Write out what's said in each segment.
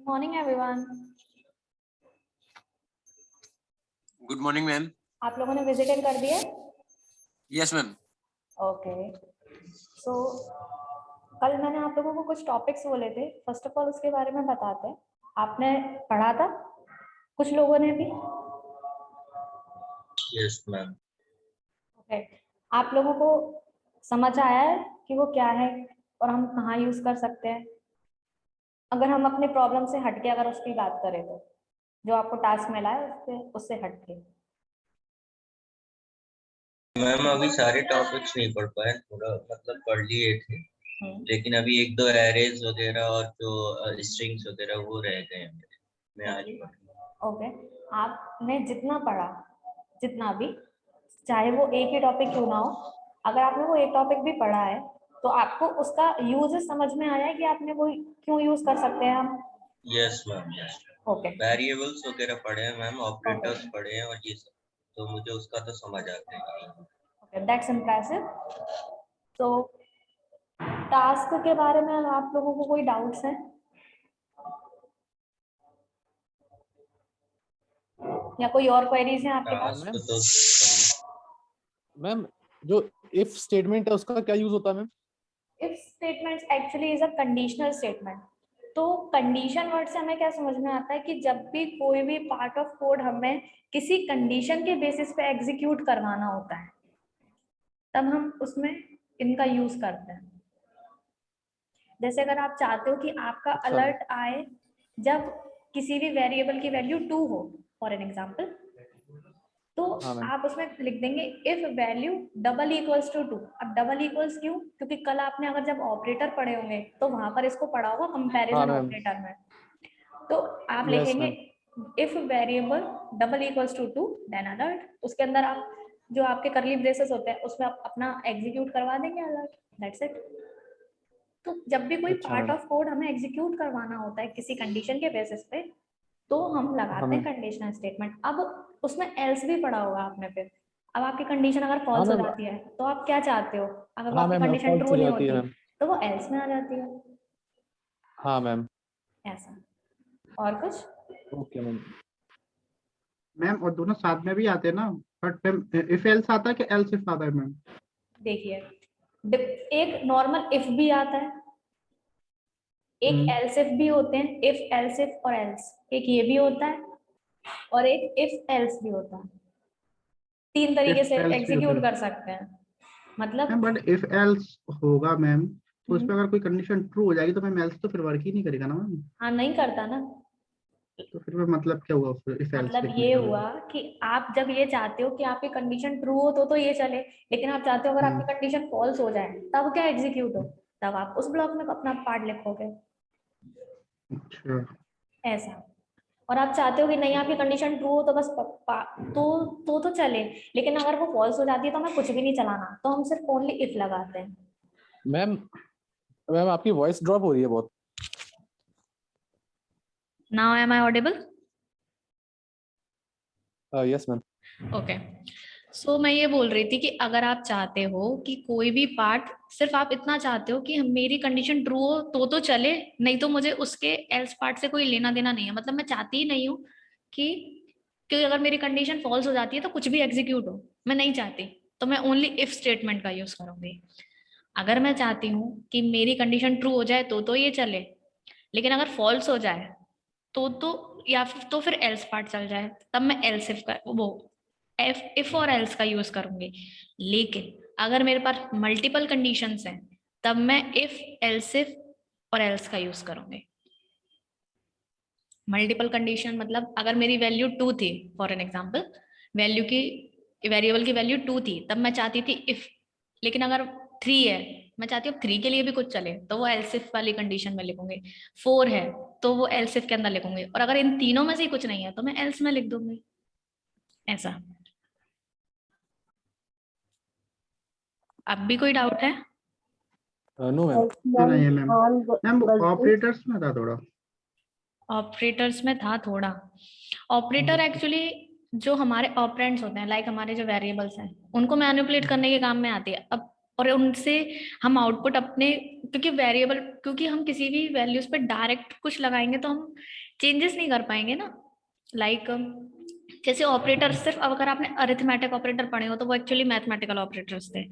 Morning everyone. Good morning ma'am. आप लोगों ने विजिट कर दिया? Yes ma'am. ओके, सो कल मैंने आप लोगों को कुछ टॉपिक्स बोले थे। फर्स्ट ऑफ ऑल उसके बारे में बताते हैं। आपने पढ़ा था कुछ लोगों ने भी? Yes ma'am. ओके, आप लोगों को समझ आया है कि वो क्या है और हम कहाँ यूज कर सकते हैं? अगर हम अपने प्रॉब्लम से हटके अगर उसकी बात करें तो जो आपको टास्क मिला है उससे हटके। मैम अभी सारे टॉपिक्स नहीं पढ़ पाए, थोड़ा मतलब पढ़ लिए थे, लेकिन अभी एक दो एरेज वगैरह और जो स्ट्रिंग्स वगैरह वो रह गए हैं मेरे। मैं आज पढ़ूंगा। ओके, आपने जितना पढ़ा, जितना भी, चाहे वो एक ही टॉपिक क्यों ना हो, अगर आपने वो एक टॉपिक भी पढ़ा है तो आपको उसका यूज समझ में आया है कि आपने वो क्यों यूज कर सकते हैं हम? Yes ma'am, yes. Okay, variables वगैरह पढ़े हैं मैम, ऑपरेटर्स ओके, पढ़े हैं और ये सब, तो मुझे उसका तो समझ आता है। Okay, that's impressive. तो टास्क के बारे में आप लोगों को कोई डाउट्स हैं या कोई और क्वेरीज हैं आपके पास? टास्क तो मैम जो इफ स्टेटमेंट है उसका क्या यूज होता है ma'am? If statement actually is a conditional statement. तो कंडीशन वर्ड से हमें क्या समझ में आता है कि जब भी कोई भी पार्ट ऑफ कोड हमें किसी कंडीशन के बेसिस पे एग्जीक्यूट करवाना होता है तब हम उसमें इनका यूज करते हैं। जैसे अगर आप चाहते हो कि आपका अच्छा। अलर्ट आए जब किसी भी वेरिएबल की वैल्यू 2 हो, फॉर एन एग्जांपल, तो हाँ मैम। आप उसमें लिख देंगे if value double equals to 2। अब डबल इक्वल्स क्यों? क्योंकि कल आपने अगर जब ऑपरेटर पढ़े होंगे तो वहां पर इसको पढ़ा होगा हाँ कंपैरिजन मैम। ऑपरेटर में। तो आप यस लिखेंगे ma'am. If variable double equals to 2 then alert. उसके अंदर आप जो आपके करली ब्रेसेस होते हैं उसमें आप अपना एग्जीक्यूट करवा देंगे अलर्ट। That's it. तो जब भी कोई अच्छा पार्ट मैम। ऑफ कोड हमें एग्जीक्यूट करवाना होता है किसी कंडीशन के बेसिस पे तो हम हाँ लगाते हैं मैम। Conditional statement. अब उसमें एल्स भी पढ़ा होगा आपने फिर। अब आपकी कंडीशन अगर हाँ फॉल्स हो मैम। जाती है तो आप क्या चाहते हो? अगर वो हाँ आपकी मैम कंडीशन फॉल्स ट्रू हो नहीं जाती है होती मैम। तो वो एल्स में आ जाती है। हाँ मैम। ऐसा। और कुछ? Okay ma'am. मैम और दोनों साथ में भी आते हैं ना, बट मैम इफ एल्स आता है कि एल्स इफ आता है मैम? देखिए, एक नॉर्मल इफ भी आता है, एक एल्स इफ भी होते हैं, इफ एल्स इफ और एल्स, एक ये भी होता है और एक इफ एल्स भी होता है। तीन तरीके इफ से एल्स भी होता एग्जीक्यूट है कर सकते हैं। मतलब मैम, बट इफ एल्स होगा मैम तो उसमें हम्म, अगर कोई कंडीशन ट्रू हो जाएगी तो मैम एल्स तो फिर वर्क ही नहीं करेगा ना मैम। हाँ, नहीं करता ना। तो फिर मैम मतलब क्या हुआ फिर इफ एल्स मतलब लिखने ये का हुआ मैम? कि आप जब ये चाहते हो कि आपकी कंडीशन ट्रू हो तो ये चले, लेकिन आप चाहते हो अगर हम्म, आपकी कंडीशन फॉल्स हो जाए तब क्या एग्जीक्यूट हो? तब आप उस ब्लॉक में अपना पार्ट लिखोगे। अच्छा। ऐसा। और आप चाहते हो कि नहीं आपकी कंडीशन ट्रू हो तो बस तो चले, लेकिन अगर वो फॉल्स हो जाती है तो हमें कुछ भी नहीं चलाना, तो हम सिर्फ ओनली इफ लगाते हैं। मैम मैम आपकी वॉइस ड्रॉप हो रही है बहुत। Now am I audible? Yes ma'am. Okay, so मैं ये बोल रही थी कि अगर आप चाहते हो कि कोई भी पार्ट, सिर्फ आप इतना चाहते हो कि मेरी कंडीशन ट्रू हो तो चले, नहीं तो मुझे उसके एल्स पार्ट से कोई लेना देना नहीं है। मतलब मैं चाहती ही नहीं हूँ कि अगर मेरी कंडीशन फॉल्स हो जाती है तो कुछ भी एग्जीक्यूट हो, मैं नहीं चाहती, तो मैं ओनली इफ स्टेटमेंट का यूज करूंगी। अगर मैं चाहती हूँ कि मेरी कंडीशन ट्रू हो जाए तो ये चले, लेकिन अगर फॉल्स हो जाए या फिर एल्स पार्ट चल जाए, तब मैं एल्स इफ का वो इफ और एल्स का यूज करूंगी। लेकिन अगर मेरे पास मल्टीपल कंडीशंस हैं तब मैं इफ एल्स इफ और एल्स का यूज करूंगी। मल्टीपल कंडीशन मतलब अगर मेरी वैल्यू 2 थी, फॉर एन एग्जांपल, वैल्यू की वेरिएबल की वैल्यू 2 थी, तब मैं चाहती थी इफ। लेकिन अगर 3 है, मैं चाहती हूँ 3 के लिए भी कुछ चले, तो वो एल्स इफ वाली कंडीशन में लिखूंगी। 4 है तो वो एल्स इफ के अंदर लिखूंगी, और अगर इन तीनों में से ही कुछ नहीं है तो मैं एल्स में लिख दूंगी। ऐसा। अब भी कोई डाउट है? No ma'am. नहीं है मैम। मैम ऑपरेटर्स में था थोड़ा। ऑपरेटर्स में था थोड़ा। ऑपरेटर एक्चुअली जो हमारे ऑपरेंड्स होते हैं, लाइक हमारे जो वेरिएबल्स हैं, उनको मैनिपुलेट करने के काम में आती है। अब और उनसे हम आउटपुट अपने, क्योंकि हम किसी भी वैल्यूज पे डायरेक्ट कुछ लगाएंगे तो हम चेंजेस नहीं कर पाएंगे ना। लाइक जैसे ऑपरेटर, सिर्फ अगर आपने अरिथमेटिक ऑपरेटर पढ़े हो तो वो एक्चुअली मैथमेटिकल ऑपरेटर्स थे।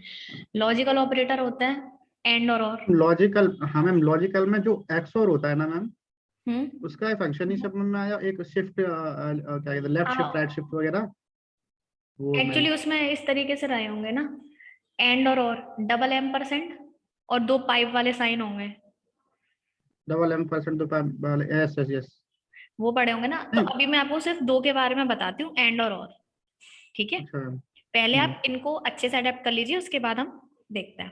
लॉजिकल ऑपरेटर होता है एंड और। लॉजिकल, हाँ मैम, लॉजिकल में जो एक्सओर होता है ना मैम, हम्म। उसका फंक्शन ही सब में आया, एक शिफ्ट क्या कहते हैं, लेफ्ट शिफ्ट राइट शिफ्ट वगैरह, वो मैम। एक्चुअली उसमें इस तरीके से रहे होंगे ना, एंड और डबल एम्परसेंड और 2 पाइप वाले साइन होंगे, डबल M% तो वाले, यस यस यस। वो पढ़े होंगे ना। तो अभी मैं आपको सिर्फ 2 के बारे में बताती हूँ, एंड और। ठीक है, अच्छा मैम। पहले आप इनको अच्छे से अडेप्ट कर लीजिए, उसके बाद हम देखते हैं।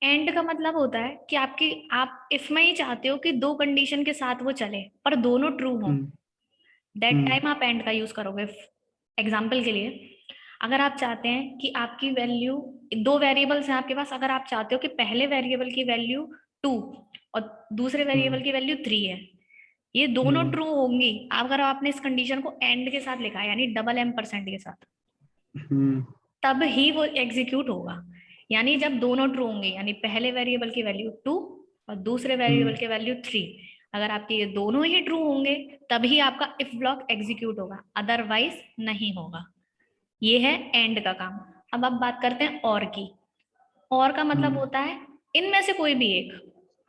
एंड का मतलब होता है कि आप इफ में ही चाहते हो कि 2 कंडीशन के साथ वो चले पर दोनों ट्रू हो, दैट टाइम आप एंड का यूज करोगे। एग्जाम्पल के लिए, अगर आप चाहते हैं कि आपकी वैल्यू, 2 वेरिएबल्स हैं आपके पास, अगर आप चाहते हो कि पहले वेरिएबल की वैल्यू 2 और दूसरे वेरिएबल की वैल्यू 3 है, ये दोनों ट्रू होंगी अगर आपने इस कंडीशन को एंड के साथ लिखा है, यानी डबल M% के साथ, तब ही वो एग्जीक्यूट होगा। यानी जब दोनों ट्रू होंगे, यानी पहले वेरिएबल की वैल्यू 2 और दूसरे वेरिएबल की वैल्यू 3, अगर आपके ये दोनों ही ट्रू होंगे तभी आपका इफ ब्लॉक एग्जीक्यूट होगा, अदरवाइज नहीं होगा। ये है एंड का काम। अब आप बात करते हैं और की। और का मतलब होता है इनमें से कोई भी एक,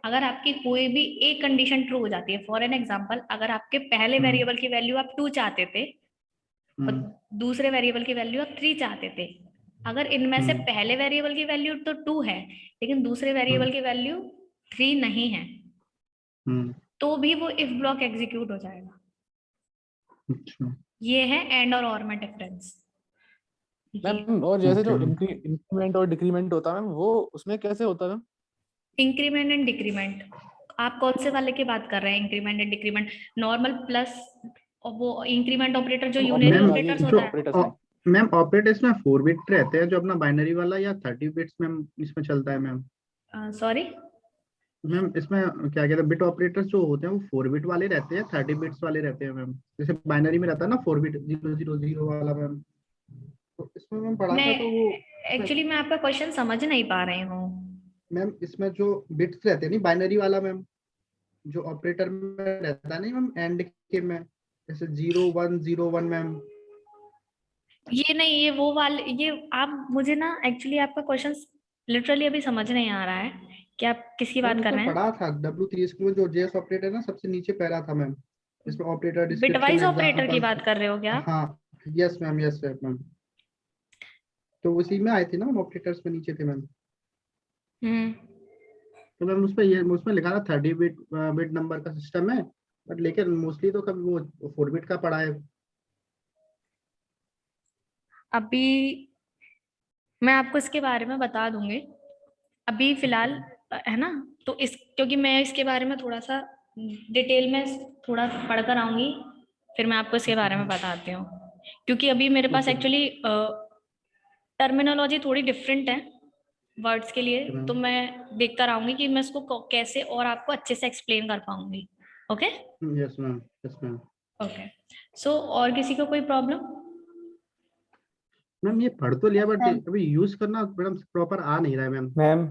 अगर आपकी कोई भी एक कंडीशन ट्रू हो जाती है, फॉर एन एग्जांपल, अगर आपके पहले वेरिएबल की वैल्यू आप 2 चाहते थे और दूसरे वेरिएबल की वैल्यू आप 3 चाहते थे, अगर इनमें से पहले वेरिएबल की वैल्यू तो 2 है लेकिन दूसरे वेरिएबल की वैल्यू 3 नहीं है, तो भी वो इफ ब्लॉक एग्जीक्यूट हो जाएगा। अच्छा ये है एंड और में डिफरेंस। मैम और जैसे जो इंक्रीमेंट और डिक्रीमेंट होता है मैम, वो उसमें कैसे होता है मैम? इंक्रीमेंट एंड डिक्रीमेंट, आप कौन से वाले की बात कर रहे हैं? Increment and decrement, normal plus और वो इंक्रीमेंट ऑपरेटर जो यूनरी मैम ऑपरेटर्स ये होता जो है। ऑपरेटर्स में मैम ऑपरेटर्स में 4 बिट रहते हैं जो अपना बाइनरी वाला, या 30 बिट्स मैम इसमें चलता है मैम? सॉरी, मैम इसमें क्या कहते हैं, बिट ऑपरेटर्स जो होते हैं वो 4 बिट वाले रहते हैं, 30 बिट्स वाले रहते हैं मैम? जैसे बाइनरी में रहता है ना 4 बिट 0000 वाला मैम, तो इसमें मैम पढ़ा मैं था तो वो एक्चुअली मैं आपका क्वेश्चन समझ नहीं पा रही हूँ। मैम इसमें जो बिट्स रहते हैं नहीं बाइनरी वाला मैम, जो ऑपरेटर में रहता है नहीं मैम एंड के में, जैसे 0101 मैम। ये नहीं, ये वो वाले, ये आप मुझे ना एक्चुअली आपका क्वेश्चन लिटरली अभी समझ नहीं आ रहा है कि आप किसकी मैम बात कर इसमें रहे हैं। पढ़ा था W3 स्कूल में, जो जेएस ऑपरेटर ना सबसे नीचे पैरा था मैम, इसमें ऑपरेटर डिस्क्रिप्शन बिटवाइज ऑपरेटर की एग्जांपल। बात कर रहे हो क्या आप? हाँ यस मैम, यस मैम, तो उसी में आए थे ना मैम, ऑपरेटर्स में नीचे थे मैम। हम्म। तो मैम उसमें लिखा था 30 बिट बिट नंबर का सिस्टम है, बट लेकिन मोस्टली तो कभी वो 4 बिट का पढ़ा है। अभी मैं आपको इसके बारे में बता दूंगी, अभी फिलहाल है ना। तो इस, क्योंकि मैं इसके बारे में थोड़ा सा डिटेल में थोड़ा पढ़कर आऊंगी, फिर मैं आपको इसके बारे में बताती हूँ। क्योंकि अभी मेरे पास ओके एक्चुअली टर्मिनोलॉजी थोड़ी डिफरेंट है वर्ड्स के लिए, तो मैम। मैं देखकर आऊंगी कि मैं इसको कैसे और आपको अच्छे से एक्सप्लेन कर पाऊंगी। Okay yes ma'am, yes ma'am. Okay. So और किसी को कोई प्रॉब्लम? मैम ये पढ़ तो लिया बट अभी यूज करना मैडम प्रॉपर आ नहीं रहा है मैम। मैम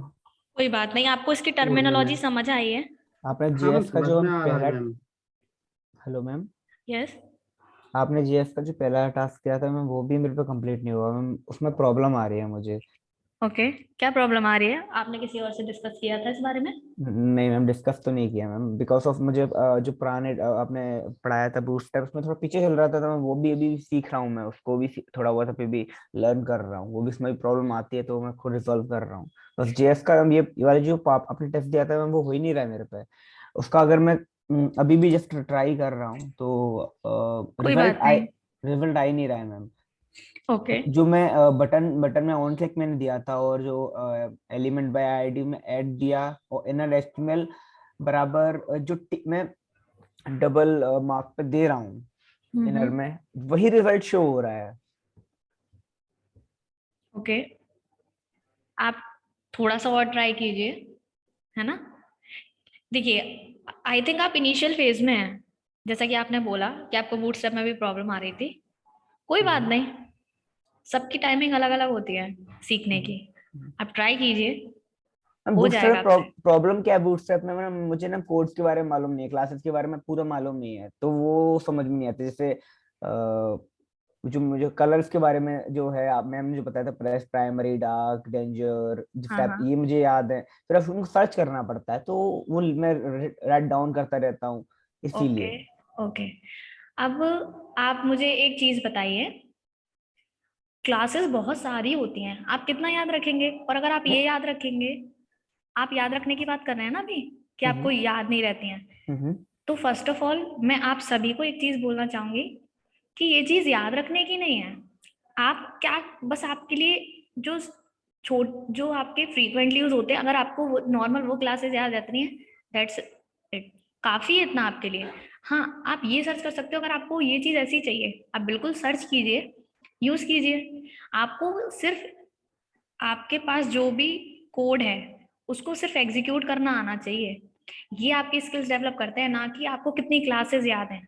कोई बात नहीं, आपको इसकी कोड में टर्मिनोलॉजी मैम, समझ आई है? आपने हाँ मैम जीएस का समझ जो में आ रहा है पहला, मैम। Hello ma'am, yes. आपने जीएस का जो पहला टास्क किया था मैम, वो भी मेरे पे कंप्लीट नहीं हुआ मैम, उसमें प्रॉब्लम आ रही है मुझे। ओके, क्या प्रॉब्लम आ रही है? आपने किसी और से डिस्कस किया था इस बारे में? नहीं मैम, डिस्कस तो नहीं किया मैम, बिकॉज ऑफ मुझे जो पुराने आपने पढ़ाया था बूटस्ट्रैप, उसमें थोड़ा पीछे चल रहा था, तो मैं वो भी अभी सीख रहा हूँ, मैं उसको भी थोड़ा बहुत अभी भी लर्न कर रहा हूँ, वो भी इसमें भी प्रॉब्लम आती है तो मैं खुद रिजॉल्व कर रहा हूँ। बस जेएस का ये वाले जो आपने टेस्ट दिया था मैम, वो हो ही नहीं रहा है मेरे पे। उसका अगर मैं अभी भी जस्ट ट्राई कर रहा हूँ तो कोई बात नहीं। रिजल्ट आ ही नहीं रहा है मैम। ओके जो मैं बटन बटन में ऑन क्लिक मैंने दिया था, और जो एलिमेंट बाय आईडी में ऐड दिया, और इनर एचटीएमएल बराबर मैं डबल मार्क पे दे रहा हूँ इनर में, वही रिजल्ट शो हो रहा है। ओके, आप थोड़ा सा और ट्राई कीजिए, है ना। देखिए, आई थिंक आप इनिशियल फेज में हैं, जैसा कि आपने बोला कि आपको बूटस्ट्रैप में भी प्रॉब्लम आ रही थी। कोई बात नहीं, सबकी टाइमिंग अलग अलग होती है सीखने की। आप ट्राई कीजिए, मैम हो जाएगा बूटस्ट्रैप आपसे। प्रॉब्लम क्या है बूटस्ट्रैप में? मैम मुझे ना कोड्स के बारे में मालूम नहीं है, क्लासेस के बारे में पूरा मालूम नहीं है, तो वो समझ में नहीं आता। जैसे जो मुझे कलर्स के बारे में जो है, आप मैम मुझे बताया था, प्रेस, प्राइमरी, डार्क, डेंजर, हाँ डिफ्रैक्ट, हाँ, ये मुझे याद है। फिर अब उनको सर्च करना पड़ता है, तो वो मैं राइट डाउन करता रहता हूँ, ओके इसीलिए। ओके। अब आप मुझे एक चीज बताइए, क्लासेस बहुत सारी होती हैं, आप कितना याद रखेंगे? और अगर आप ये याद रखेंगे, आप याद रखने की बात कर रहे हैं ना अभी, कि आपको हम्म याद नहीं रहती हैं, हम्म तो फर्स्ट ऑफ ऑल मैं आप सभी को एक चीज बोलना चाहूंगी कि ये चीज याद रखने की नहीं है। आप क्या, बस आपके लिए जो जो आपके फ्रीक्वेंटली यूज होते हैं, अगर आपको वो नॉर्मल वो क्लासेस याद रहती हैं, दैट्स इट, काफी है इतना आपके लिए। हाँ, आप ये सर्च कर सकते हो, अगर आपको ये चीज ऐसी चाहिए, आप बिल्कुल सर्च कीजिए, यूज कीजिए। आपको सिर्फ आपके पास जो भी कोड है उसको सिर्फ एग्जीक्यूट करना आना चाहिए। ये आपकी स्किल्स डेवलप करते हैं, ना कि आपको कितनी क्लासेस याद हैं।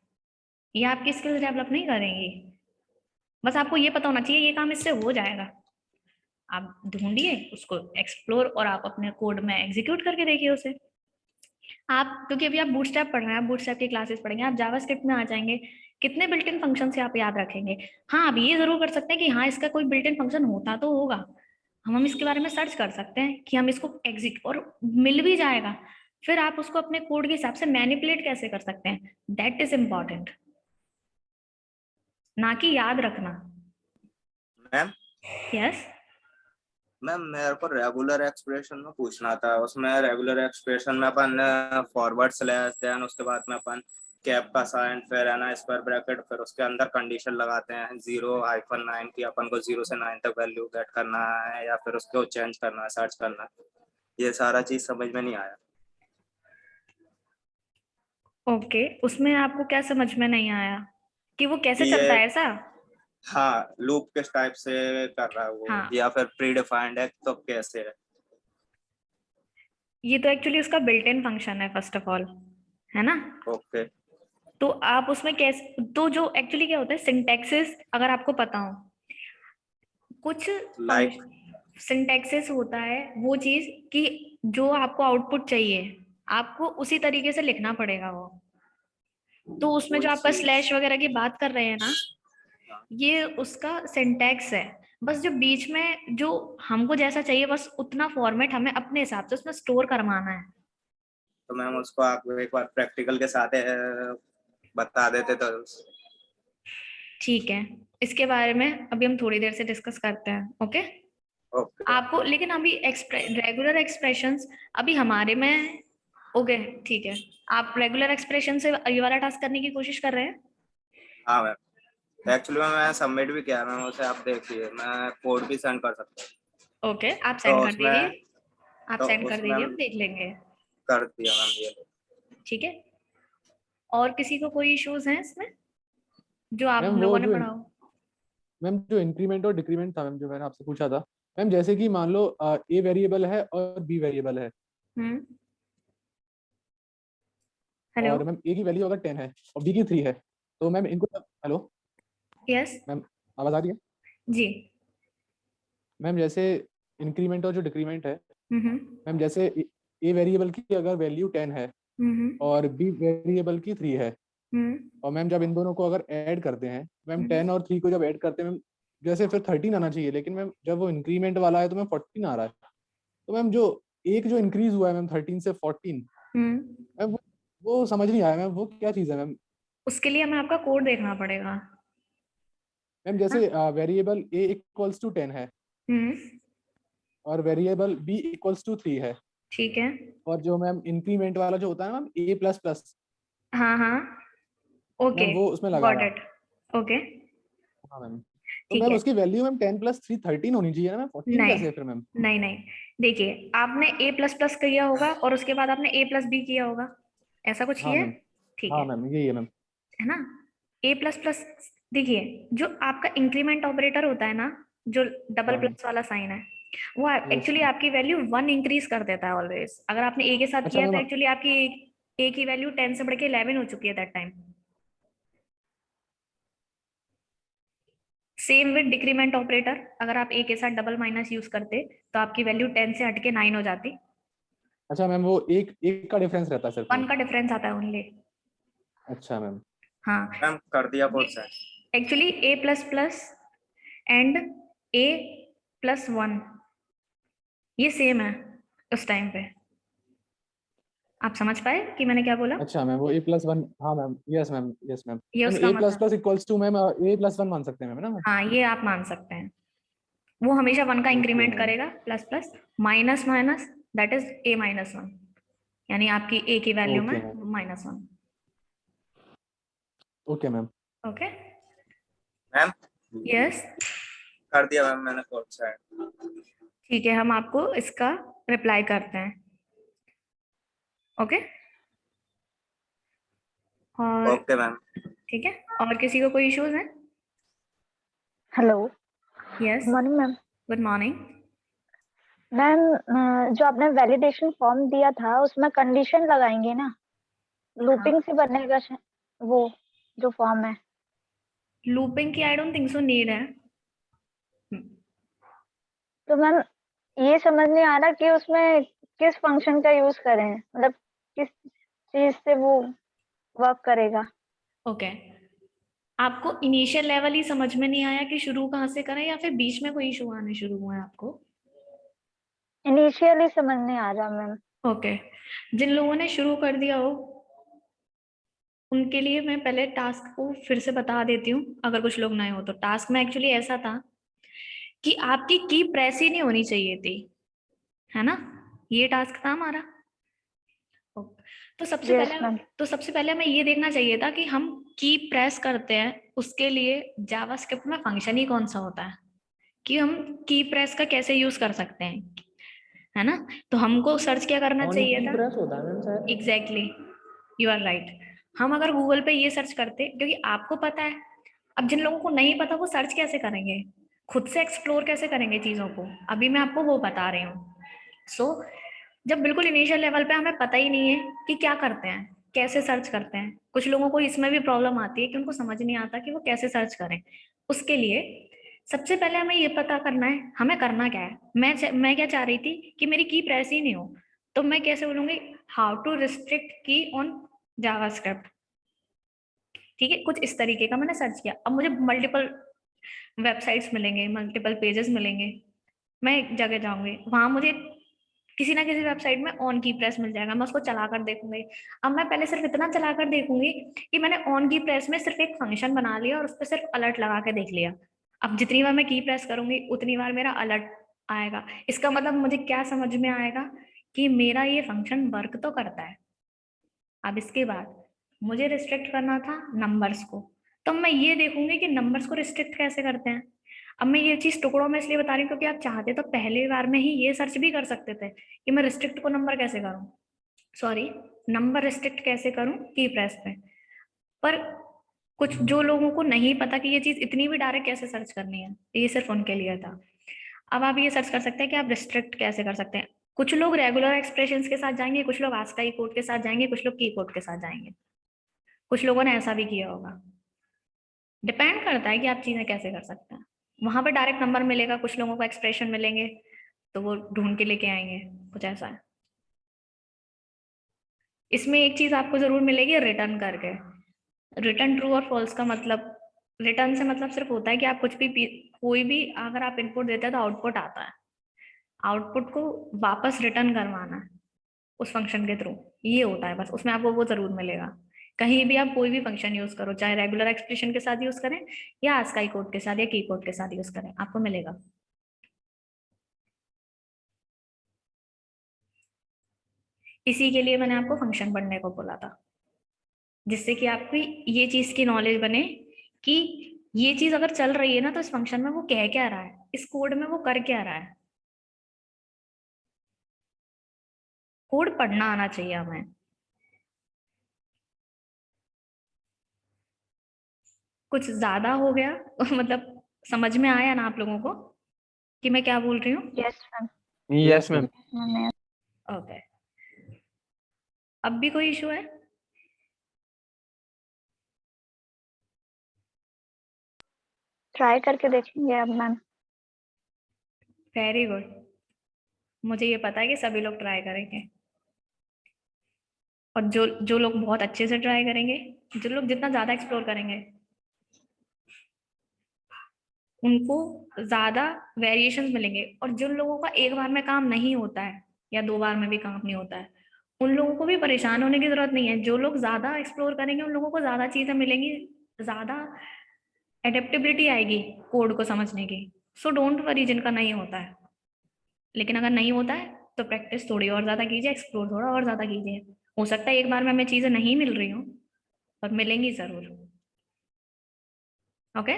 ये आपकी स्किल्स डेवलप नहीं करेंगी। बस आपको ये पता होना चाहिए ये काम इससे हो जाएगा। आप ढूंढिए उसको, एक्सप्लोर, और आप अपने कोड में एग्जीक्यूट करके देखिए उसे। आप, क्योंकि अभी आप बूटस्ट्रैप पढ़ रहे हैं, आप बूटस्ट्रैप की क्लासेस पढ़ेंगे, आप जावास्क्रिप्ट में आ जाएंगे, कितने बिल्ट इन फंक्शन से आप याद रखेंगे? हाँ, आप ये जरूर कर सकते हैं कि हाँ, इसका कोई बिल्ट इन फंक्शन होता तो होगा, हम इसके बारे में सर्च कर सकते हैं कि हम इसको एग्जिट, और मिल भी जाएगा। फिर आप उसको अपने कोड के हिसाब से मैनिपुलेट कैसे कर सकते हैं, दैट इज इम्पॉर्टेंट, ना कि याद रखना। Ma'am yes. मैम मेरे को रेगुलर एक्सप्रेशन में पूछना था। उसमें रेगुलर एक्सप्रेशन में अपन फॉरवर्ड स्लैश, देन उसके बाद में अपन कैप का साइन, फिर है ना स्क्वायर ब्रैकेट, फिर उसके अंदर कंडीशन लगाते हैं 0-9 की, अपन को 0 से 9 तक वैल्यू गेट करना है या फिर उसको चेंज करना है, सर्च करना है। ये सारा चीज समझ में नहीं आया। ओके, उसमें आपको क्या समझ में नहीं आया कि वो कैसे कि चलता ये, है ऐसा? हाँ, लूप किस टाइप से कर रहा है वो, हाँ, या फिर प्री डिफाइंड है तो कैसे है? ये तो एक्चुअली उसका बिल्ट इन फंक्शन है फर्स्ट ऑफ ऑल, है ना? ओके। तो आप उसमें कैसे, तो जो एक्चुअली क्या होता है सिंटैक्सेस, अगर आपको पता हो, कुछ लाइक सिंटैक्सेस होता है वो चीज कि जो आपको आउटपुट चाहिए, आपको उसी तरीके से लिखना पड़ेगा वो। तो उसमें कोई जो आपका चीज। स्लैश वगैरह की बात कर रहे हैं ना, ये उसका सिंटैक्स है। बस जो बीच में जो हमको जैसा चाहिए, बस उतना फॉर्मेट हमें अपने हिसाब से उसमें स्टोर करवाना है। तो मैम उसको आप एक बार प्रैक्टिकल के साथ बता देते तो। ठीक है, इसके बारे में अभी हम थोड़ी देर से डिस्कस करते हैं, ओके? ओके। आपको लेकिन अभी रेगुलर एक्सप्रेशंस अभी हमारे में, ओके ठीक है, आप रेगुलर एक्सप्रेशन से ये वाला टास्क करने की कोशिश कर रहे हैं? हाँ मैम, एक्चुअली मैं सबमिट भी किया मैम उसे, आप देखिए मैं कोड भी सेंड कर सकता हूँ। ओके, आप तो सेंड कर दीजिए, उसमें आप तो सेंड कर उसमें दीजिए, हम देख लेंगे। कर दिया मैम ये। ठीक है, और किसी को कोई इश्यूज हैं इसमें जो आप मैम वो लोगों ने जो पढ़ा हो? मैम जो इंक्रीमेंट और डिक्रीमेंट था मैम, जो मैंने आपसे पूछा था मैम, जैसे कि मान लो ए वेरिएबल है और बी वेरिएबल है, हम्म, हेलो। और मैम ए की वैल्यू अगर 10 है और बी की 3 है, तो मैम इनको, हेलो यस। मैम, आवाज आ रही है? जी। मैम जैसे इंक्रीमेंट और जो डिक्रीमेंट है हम्म मैम, जैसे ए वेरिएबल की अगर वैल्यू 10 है हम्म और बी वेरिएबल की 3 है, हम्म और मैम जब इन दोनों को अगर ऐड करते हैं मैम, हम्म 10 और 3 को जब ऐड करते हैं मैम, जैसे फिर 13 आना चाहिए, लेकिन मैम जब वो इंक्रीमेंट वाला है तो मैम 14 आ रहा है। तो मैम जो एक जो इंक्रीज हुआ है मैम 13 से 14, हम्म। मैम वो समझ नहीं आया मैम, वो क्या चीज़ है मैम? उसके लिए हमें आपका कोड देखना पड़ेगा। मैम हाँ। जैसे वेरिएबल ए इक्वल्स टू 10 है हम्म। और वेरिएबल बी इक्वल्स टू 3 है, ठीक है। और जो मैम इंक्रीमेंट वाला जो होता है मैम ए प्लस प्लस, हाँ हाँ, ओके, मैम वो उसमें लगा गॉट हुआ है। इट। ओके, हाँ मैम, तो ठीक मैम है। उसकी वैल्यू मैम 10 प्लस 3 13 होनी चाहिए ना मैम, 14 नहीं कैसे है फिर मैम? नहीं नहीं, देखिए आपने ए प्लस प्लस किया होगा और उसके बाद आपने ए प्लस बी किया होगा, ऐसा कुछ ही हाँ है। मैम। ठीक हाँ मैम यही है मैम। है ना? ए प्लस प्लस, देखिए जो आपका इंक्रीमेंट ऑपरेटर होता है ना, जो डबल हाँ मैम। प्लस वाला साइन है, वो यस एक्चुअली मैम। आपकी वैल्यू 1 इंक्रीज कर देता है ऑलवेज। अगर आपने ए के साथ अच्छा किया तो मैम। एक्चुअली आपकी ए की वैल्यू 10 से बढ़ के 11 हो चुकी है that time. Same with decrement operator, अगर आप a के साथ डबल माइनस यूज करते तो आपकी वैल्यू 10 से हट के 9 हो जाती। अच्छा मैम, वो एक का डिफरेंस रहता है सिर्फ? 1 का डिफरेंस आता है ओनली। अच्छा मैम। हाँ, मैम कर दिया both side. Actually a plus plus and a plus 1 ये सेम है उस टाइम पे। आप समझ पाए कि मैंने क्या बोला? अच्छा मैम, वो a+1, हाँ ma'am, yes ma'am, yes ma'am. ये मैम उसका a प्लस मतलब, plus equals to ma'am a+1 मान सकते हैं मैम, है ना मैम? हाँ ये आप मान सकते हैं। वो हमेशा 1 का ओके इंक्रीमेंट मैम। करेगा, plus plus minus minus, that is a minus 1, यानी आपकी a की वैल्यू में okay ma'am. -1। Okay ma'am. Okay, ma'am yes, कर दिया मैम मैंने बोथ साइड। ठीक है, हम आपको इसका रिप्लाई करते हैं। ओके, और ओके मैम। ठीक है, और किसी को कोई इश्यूज है? Hello, yes, good morning ma'am. Good morning. Ma'am, जो आपने वैलिडेशन फॉर्म दिया था उसमें कंडीशन लगाएंगे ना, लूपिंग से बनेगा वो जो फॉर्म है। लूपिंग की I don't think so need है। तो मैम ये समझ नहीं आ रहा कि उसमें किस फंक्शन का यूज करें, मतलब किस चीज से वो वर्क करेगा। ओके, आपको इनिशियल लेवल ही समझ में नहीं आया कि शुरू कहाँ से करें, या फिर बीच में कोई इशू आने शुरू हुआ है आपको? इनिशियली समझ नहीं आ रहा मैम। ओके, जिन लोगों ने शुरू कर दिया हो उनके लिए मैं पहले टास्क को फिर से बता देती हूँ, अगर कुछ लोग नए हो तो। टास्क में एक्चुअली ऐसा था कि आपकी की प्रेस ही नहीं होनी चाहिए थी, है ना? ये टास्क था हमारा। तो सबसे यस पहले मैम। हमें ये देखना चाहिए था कि हम की प्रेस करते हैं, उसके लिए जावास्क्रिप्ट में फंक्शन ही कौन सा होता है, कि हम की प्रेस का कैसे यूज कर सकते हैं, है ना? तो हमको सर्च क्या करना ऑन चाहिए की था? प्रेस होता है मैम शायद। Exactly, you are right. हम अगर गूगल पे ये सर्च करते, क्योंकि आपको पता है, अब जिन लोगों को नहीं पता वो सर्च कैसे करेंगे, खुद से एक्सप्लोर कैसे करेंगे चीजों को, अभी मैं आपको वो बता रही हूँ। सो जब बिल्कुल इनिशियल लेवल पे हमें पता ही नहीं है कि क्या करते हैं, कैसे सर्च करते हैं, कुछ लोगों को इसमें भी प्रॉब्लम आती है कि उनको समझ नहीं आता कि वो कैसे सर्च करें। उसके लिए सबसे पहले हमें ये पता करना है हमें करना क्या है। मैं क्या चाह रही थी कि मेरी की प्रेस ही नहीं हो, तो मैं कैसे बोलूंगी हाउ टू रिस्ट्रिक्ट की ऑन जावास्क्रिप्ट। ठीक है, कुछ इस तरीके का मैंने सर्च किया। अब मुझे मल्टीपल वेबसाइट्स मिलेंगे, मल्टीपल पेजेस मिलेंगे, मैं एक जगह जाऊंगी, वहां मुझे किसी ना किसी वेबसाइट में ऑन की प्रेस मिल जाएगा, मैं उसको चलाकर देखूंगी। अब मैं पहले सिर्फ इतना चलाकर देखूंगी कि मैंने ऑन की प्रेस में सिर्फ एक फंक्शन बना लिया और उस पर सिर्फ अलर्ट लगा के देख लिया। अब जितनी बार मैं की प्रेस करूंगी उतनी बार मेरा अलर्ट आएगा। इसका मतलब मुझे क्या समझ में आएगा कि मेरा ये फंक्शन वर्क तो करता है। अब इसके बाद मुझे रिस्ट्रिक्ट करना था नंबर्स को, तो मैं ये देखूंगी कि नंबर्स को रिस्ट्रिक्ट कैसे करते हैं। अब मैं ये चीज टुकड़ों में इसलिए बता रही हूँ क्योंकि आप चाहते तो पहली बार में ही ये सर्च भी कर सकते थे कि मैं रिस्ट्रिक्ट को नंबर कैसे करूं, सॉरी, नंबर रिस्ट्रिक्ट कैसे करूं की प्रेस पे। पर कुछ जो लोगों को नहीं पता कि ये चीज इतनी भी डायरेक्ट कैसे सर्च करनी है, ये सिर्फ उनके लिए था। अब आप ये सर्च कर सकते हैं कि आप रिस्ट्रिक्ट कैसे कर सकते हैं। कुछ लोग रेगुलर एक्सप्रेशंस के साथ जाएंगे, कुछ लोग आस्काई कोड के साथ जाएंगे, कुछ लोग की कोड के साथ जाएंगे, कुछ लोगों ने ऐसा भी किया होगा। डिपेंड करता है कि आप चीजें कैसे कर सकते हैं। वहां पे डायरेक्ट नंबर मिलेगा, कुछ लोगों को एक्सप्रेशन मिलेंगे तो वो ढूंढ के लेके आएंगे, कुछ ऐसा है। इसमें एक चीज आपको जरूर मिलेगी, रिटर्न करके। रिटर्न ट्रू और फॉल्स का मतलब, रिटर्न से मतलब सिर्फ होता है कि आप कुछ भी कोई भी अगर आप इनपुट देते हैं तो आउटपुट आता है, आउटपुट को वापस रिटर्न करवाना है उस फंक्शन के थ्रू, ये होता है बस। उसमें आपको वो जरूर मिलेगा। कहीं भी आप कोई भी फंक्शन यूज करो, चाहे रेगुलर एक्सप्रेशन के साथ यूज करें या आस्काई कोड के साथ या की कोड के साथ यूज करें, आपको मिलेगा। इसी के लिए मैंने आपको फंक्शन पढ़ने को बोला था, जिससे कि आपको ये चीज की नॉलेज बने कि ये चीज अगर चल रही है ना तो इस फंक्शन में वो कह क्या रहा है, इस कोड में वो कर क्या रहा है। कोड पढ़ना आना चाहिए हमें। कुछ ज्यादा हो गया मतलब समझ में आया ना आप लोगों को कि मैं क्या बोल रही हूँ? Yes ma'am. Yes ma'am. Okay, अब भी कोई इशू है? ट्राई करके देखेंगे अब मैम। वेरी गुड, मुझे ये पता है कि सभी लोग ट्राई करेंगे, और जो जो लोग बहुत अच्छे से ट्राई करेंगे, जो लोग जितना ज्यादा एक्सप्लोर करेंगे, उनको ज्यादा वेरिएशंस मिलेंगे। और जिन लोगों का एक बार में काम नहीं होता है या 2 बार में भी काम नहीं होता है, उन लोगों को भी परेशान होने की जरूरत नहीं है। जो लोग ज्यादा एक्सप्लोर करेंगे उन लोगों को ज्यादा चीजें मिलेंगी, ज्यादा एडेप्टेबिलिटी आएगी कोड को समझने की। सो डोंट वरी जिनका नहीं होता है। लेकिन अगर नहीं होता है तो प्रैक्टिस थोड़ी और ज्यादा कीजिए, एक्सप्लोर थोड़ा और ज्यादा कीजिए। हो सकता है एक बार में हमें चीजें नहीं मिल रही हो, पर मिलेंगी जरूर। Okay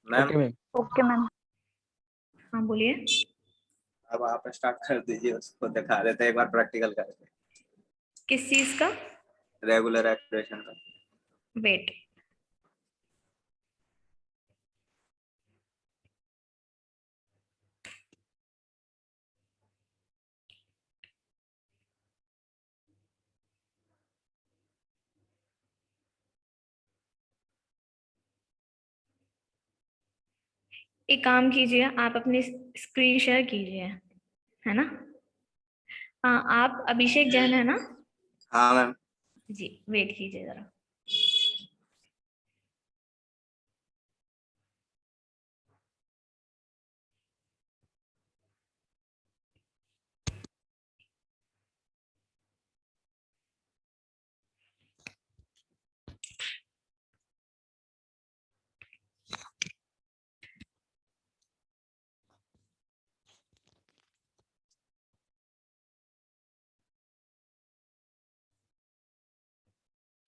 ma'am okay ma'am. Okay ma'am. हाँ बोलिए। अब आप स्टार्ट कर दीजिए, उसको दिखा देते हैं एक बार प्रैक्टिकल करके, किस चीज का? रेगुलर एक्सप्रेशन का। वेट, एक काम कीजिए, आप अपनी स्क्रीन शेयर कीजिए, है ना? हाँ, आप अभिषेक जैन है ना? हाँ मैम। जी, वेट कीजिए जरा।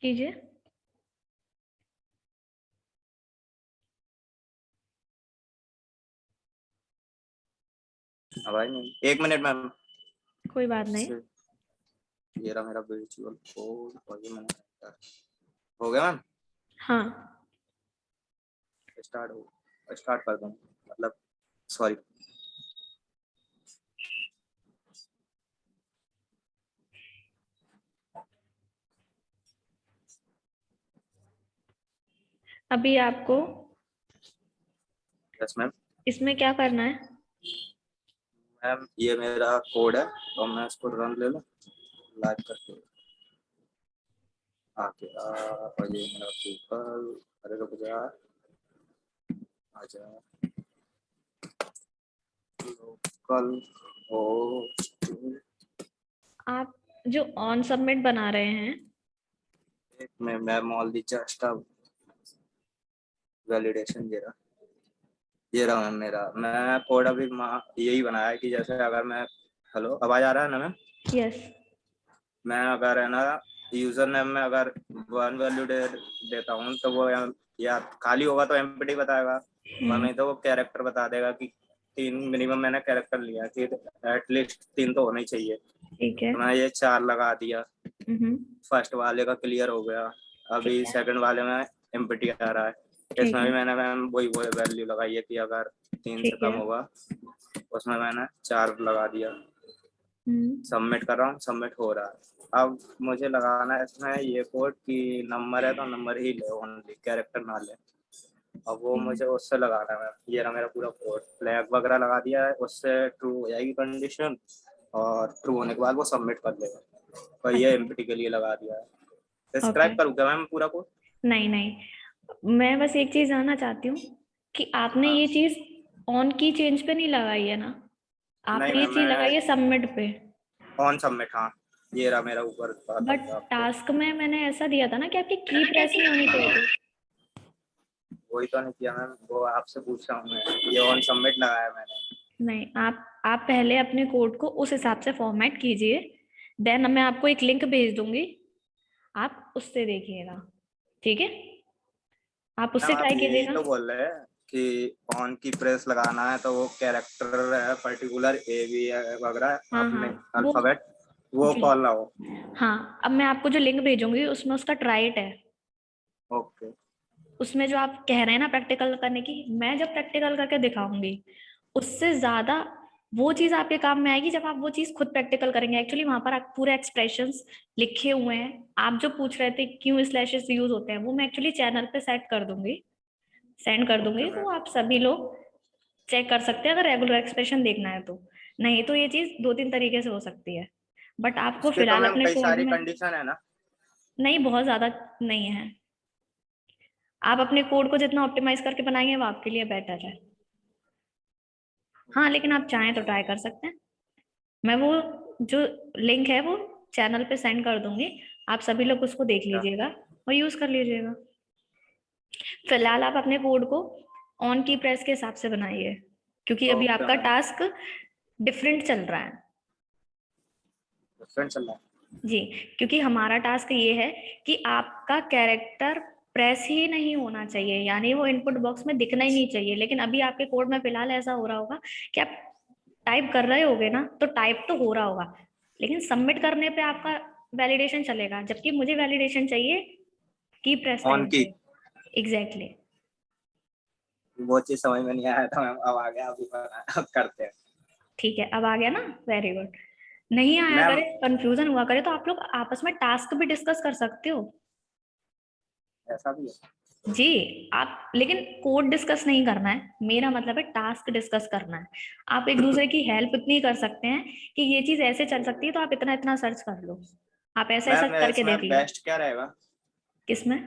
कीजिए। आवाज नहीं, 1 मिनट मैम। कोई बात नहीं। ये रहा मेरा वर्चुअल कोड, और ये मैंने हो गया मैम। हाँ, स्टार्ट कर दूँ, मतलब सॉरी। अभी आपको यस मैम। इसमें क्या करना है? मैम ये मेरा कोड है, तो मैं इसको रन ले लूँ लाइव करके आके। और ये मेरा गूगल, अरे रुक जा, आजा लोकल हो। आप जो ऑन सबमिट बना रहे हैं, एक में ma'am all the just validation ये रहा मैम मेरा। मैं कोड अभी यही बनाया है कि जैसे अगर मैं, हेलो आवाज आ रहा है ना मैम? यस, मैं अगर है ना यूजर नेम में अगर 1 वैल्यू देता हूँ तो वो या खाली होगा तो एम्प्टी बताएगा, और नहीं तो वो कैरेक्टर बता देगा कि 3 मिनिमम मैंने कैरेक्टर लिया कि एटलीस्ट 3 तो होना ही चाहिए। ठीक है। तो मैं ये 4 लगा दिया। हम्म, फर्स्ट वाले का क्लियर हो गया, अभी ठीक है, सेकंड वाले में एम्प्टी आ रहा है। ठीक इसमें भी है, मैंने मैम वही वैल्यू लगाई है कि अगर 3 से ठीक कम है। होगा, उसमें मैंने 4 लगा दिया। सबमिट कर रहा हूँ, सबमिट हो रहा है। अब मुझे लगाना है इसमें ये कोड कि नंबर है तो नंबर ही ले, ओनली कैरेक्टर ना ले। अब वो मुझे उससे लगाना है। ये रहा मेरा पूरा कोड, फ्लैग वगैरह लगा दिया है, उससे ट्रू हो जाएगी कंडीशन, और ट्रू होने के बाद वो सबमिट कर देगा। तो ये एम्प्टी के लिए लगा दिया है। Describe okay. करूँ क्या मैम पूरा कोड? नहीं नहीं, मैं बस एक चीज जानना चाहती हूँ कि आपने हाँ। ये चीज ऑन की चेंज पे नहीं लगाई है ना? नहीं आपने ये मैम, चीज लगाई मैं है सबमिट पे। ऑन सबमिट, हाँ ये रहा मेरा ऊपर बट आपको। टास्क में मैंने ऐसा दिया था ना कि आपकी की प्रेस नहीं होनी चाहिए थी। वही तो नहीं किया मैम, वो आपसे पूछ रहा हूँ मैं, ये ऑन सबमिट लगाया मैंने। नहीं, आप पहले अपने कोड को उस हिसाब से फॉर्मेट कीजिए, देन मैं आपको एक लिंक भेज दूंगी, आप उससे देखिएगा, ठीक है? आप मैम उससे आप ट्राई यही कीजिएगा। तो बोल रहे हैं कि ऑन की प्रेस लगाना है तो वो कैरेक्टर है पर्टिकुलर ए बी वगैरह हाँ अपने हाँ, वो अल्फाबेट वो जी, कॉल ना हो। हाँ, अब मैं आपको जो लिंक भेजूंगी उसमें उसका ट्राइट है। ओके। उसमें जो आप कह रहे हैं ना प्रैक्टिकल करने की, मैं जब प्रैक्टिकल करके दिखाऊंगी उससे ज्यादा वो चीज आपके काम में आएगी जब आप वो चीज खुद प्रैक्टिकल करेंगे। एक्चुअली वहां पर आप पूरे एक्सप्रेशंस लिखे हुए हैं। आप जो पूछ रहे थे क्यों स्लैशेस यूज होते हैं, वो मैं एक्चुअली चैनल पे सेट कर दूंगी, सेंड कर दूंगी, तो आप सभी लोग चेक कर सकते हैं अगर रेगुलर एक्सप्रेशन देखना है तो। नहीं तो ये चीज 2-3 तरीके से हो सकती है, बट आपको इसके तो फिलहाल मैम अपने कई कोड सारी में कंडीशन है ना। नहीं, बहुत ज्यादा नहीं है। आप अपने कोड को जितना ऑप्टिमाइज करके बनाएंगे वो आपके लिए बेटर है। हाँ, लेकिन आप चाहें तो ट्राई कर सकते हैं। मैं वो जो लिंक है वो चैनल पे सेंड कर दूंगी, आप सभी लोग उसको देख लीजिएगा और यूज कर लीजिएगा। फिलहाल आप अपने कोड को ऑन की प्रेस के हिसाब से बनाइए, क्योंकि अभी ओके आपका मैम। टास्क डिफरेंट चल रहा है। डिफरेंट चल रहा है। जी, क्योंकि हमारा टास्क ये है कि आपका कैरेक्टर प्रेस ही नहीं होना चाहिए, यानी वो इनपुट बॉक्स में दिखना ही नहीं चाहिए। लेकिन अभी आपके कोड में फिलहाल ऐसा हो रहा होगा कि आप टाइप कर रहे होगे ना, तो टाइप तो हो रहा होगा, लेकिन सबमिट करने पे आपका वैलिडेशन चलेगा, जबकि मुझे वैलिडेशन चाहिए की प्रेस ऑन टाइम की। पे। एग्जैक्टली। वो चीज समझ में नहीं आया था मैम, अब आ गया, अभी अब करते हैं। ठीक है, अब आ गया ना, वेरी गुड। नहीं आया मैम करे, कंफ्यूजन हुआ करे, तो आप लोग आपस में टास्क भी डिस्कस कर सकते हो। ऐसा भी है। जी, आप लेकिन कोड डिस्कस नहीं करना है, मेरा मतलब है टास्क डिस्कस करना है। आप एक दूसरे की हेल्प इतनी कर सकते हैं कि ये चीज ऐसे चल सकती है तो आप इतना इतना सर्च कर लो, आप ऐसा ऐसा मैम करके देख इसमें लो। बेस्ट क्या रहेगा? किसमें?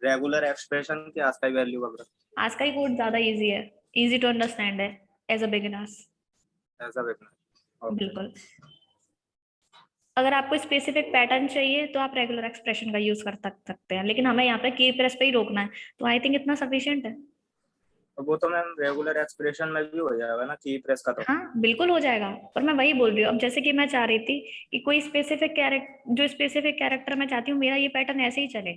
रेगुलर एक्सप्रेशन की आस्का वैल्यू वगैरह। आज का ही कोड ज्यादा इजी है, इजी टू अंडरस्टैंड है एज अ बिगिनर्स। ऐसा देखना। ओके। बिल्कुल। अगर आपको स्पेसिफिक पैटर्न चाहिए तो आप रेगुलर एक्सप्रेशन का यूज कर सकते हैं, लेकिन हमें यहाँ पे की प्रेस पे ही रोकना है, तो आई थिंक इतना सफिशिएंट है। तो वो तो मैम रेगुलर एक्सप्रेशन में भी हो जाएगा ना, की प्रेस का तो। हाँ बिल्कुल हो जाएगा, पर मैं वही बोल रही हूँ। अब जैसे कि मैं चाह रही थी कि कोई स्पेसिफिक कैरेक्टर मैं चाहती हूँ मेरा ये पैटर्न ऐसे ही चले,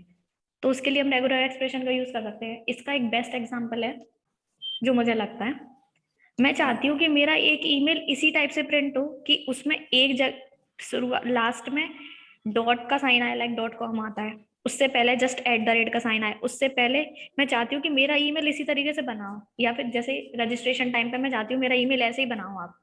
तो उसके लिए हम रेगुलर एक्सप्रेशन का यूज कर सकते हैं। इसका एक बेस्ट एग्जांपल है जो मुझे लगता है, मैं चाहती हूँ कि मेरा एक ईमेल इसी टाइप से प्रिंट हो कि उसमें एक जगह लास्ट में डॉट का साइन आए, लाइक डॉट कॉम आता है, उससे पहले जस्ट @ का साइन आए, उससे पहले मैं चाहती हूँ कि मेरा ईमेल इसी तरीके से बनाओ, या फिर जैसे रजिस्ट्रेशन टाइम पे मैं चाहती हूँ मेरा ईमेल ऐसे ही बनाओ आप,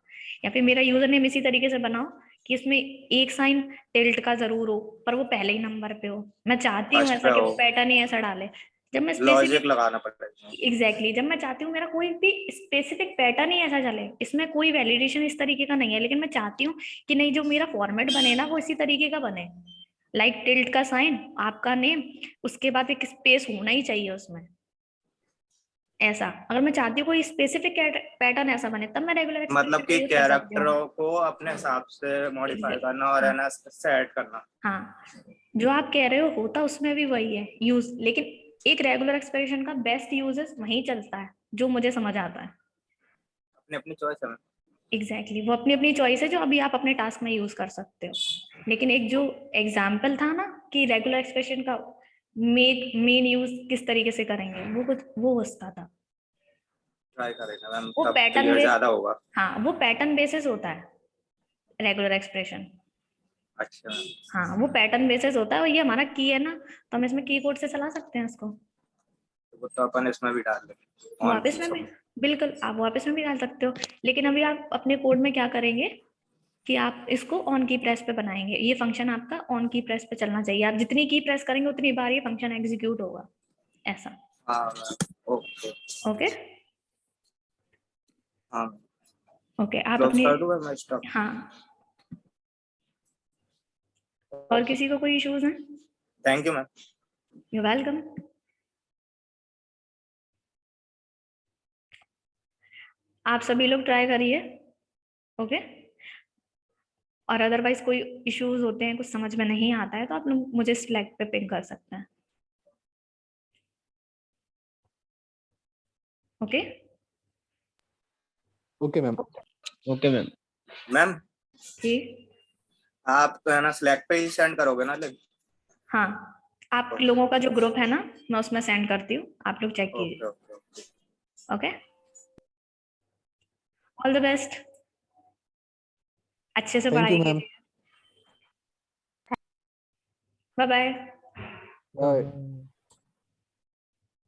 या फिर मेरा यूजर नेम इसी तरीके से बनाओ कि इसमें एक साइन टिल्ट का जरूर हो, पर वो पहले ही नंबर पे हो। मैं चाहती हूँ फर्स्ट ऐसा पे कि हो। वो पैटर्न ही ऐसा डाले। जब मैं लॉजिक स्पेसिफिक लगाना पड़ेगा। एग्जैक्टली जब मैं चाहती हूँ मेरा कोई भी स्पेसिफिक पैटर्न ही ऐसा चले, इसमें कोई वैलिडेशन इस तरीके का नहीं है, लेकिन मैं चाहती हूँ कि नहीं, जो मेरा फॉर्मेट बने ना वो इसी तरीके का बने, लाइक टिल्ट का साइन, आपका नेम, उसके बाद एक स्पेस होना ही चाहिए उसमें। ऐसा अगर मैं चाहती हूँ कोई स्पेसिफिक पैटर्न ऐसा बने, तब मैं रेगुलर मतलब एक्सप्रेशन का कि यूज कर सकती हूँ। कैरेक्टरों को अपने हिसाब से मॉडिफाई करना और हाँ, है ना सेट करना। हाँ, जो आप कह रहे हो होता उसमें भी वही है यूज, लेकिन एक रेगुलर एक्सप्रेशन का बेस्ट यूजेस वहीं चलता है जो मुझे समझ आता है। अपनी अपनी चॉइस है। एग्जैक्टली वो अपनी अपनी चॉइस है जो अभी आप अपने टास्क में यूज कर सकते हो। लेकिन एक जो एग्जाम्पल था ना कि रेगुलर एक्सप्रेशन का मेन यूज किस तरीके से करेंगे, वो कुछ वो उसका था। ट्राई करेंगे मैम, वो तब पैटर्न क्लियर बेस, ज्यादा होगा। हाँ वो पैटर्न बेसिस होता है रेगुलर एक्सप्रेशन। अच्छा। हाँ वो पैटर्न बेसिस होता है, और ये हमारा की है ना, तो हम इसमें कीबोर्ड से चला सकते हैं इसको। तो वो तो अपन इसमें भी डाल देंगे ऑन वापस की में भी, सब। बिल्कुल आप वापस में भी डाल सकते हो, लेकिन अभी आप अपने कोड में क्या करेंगे कि आप इसको ऑन की प्रेस पे बनाएंगे। ये फंक्शन आपका ऑन की प्रेस पे चलना चाहिए, आप जितनी की प्रेस करेंगे उतनी बार ये फंक्शन एग्जीक्यूट होगा, ऐसा। हाँ मैम। ओके। ओके। हाँ। ओके आप क्लोज अपनी, कर दूंगा मैं स्टॉप। हाँ, और किसी को कोई इश्यूज हैं? Thank you ma'am. You welcome. आप सभी लोग ट्राई करिए। ओके। और अदरवाइज कोई इश्यूज होते हैं, कुछ समझ में नहीं आता है, तो आप लोग मुझे स्लैक पे पिंग कर सकते हैं। Okay. Okay ma'am. Okay ma'am. Ma'am ठीक। आप तो है ना स्लैक पे ही सेंड करोगे ना लिंक? हाँ, आप लोगों का जो ग्रुप है ना, मैं उसमें सेंड करती हूँ, आप लोग चेक ओके कीजिए। Okay okay. Okay, all the best, अच्छे से थैंक यू पढ़ाई मैम। कीजिए। Bye bye. बाय।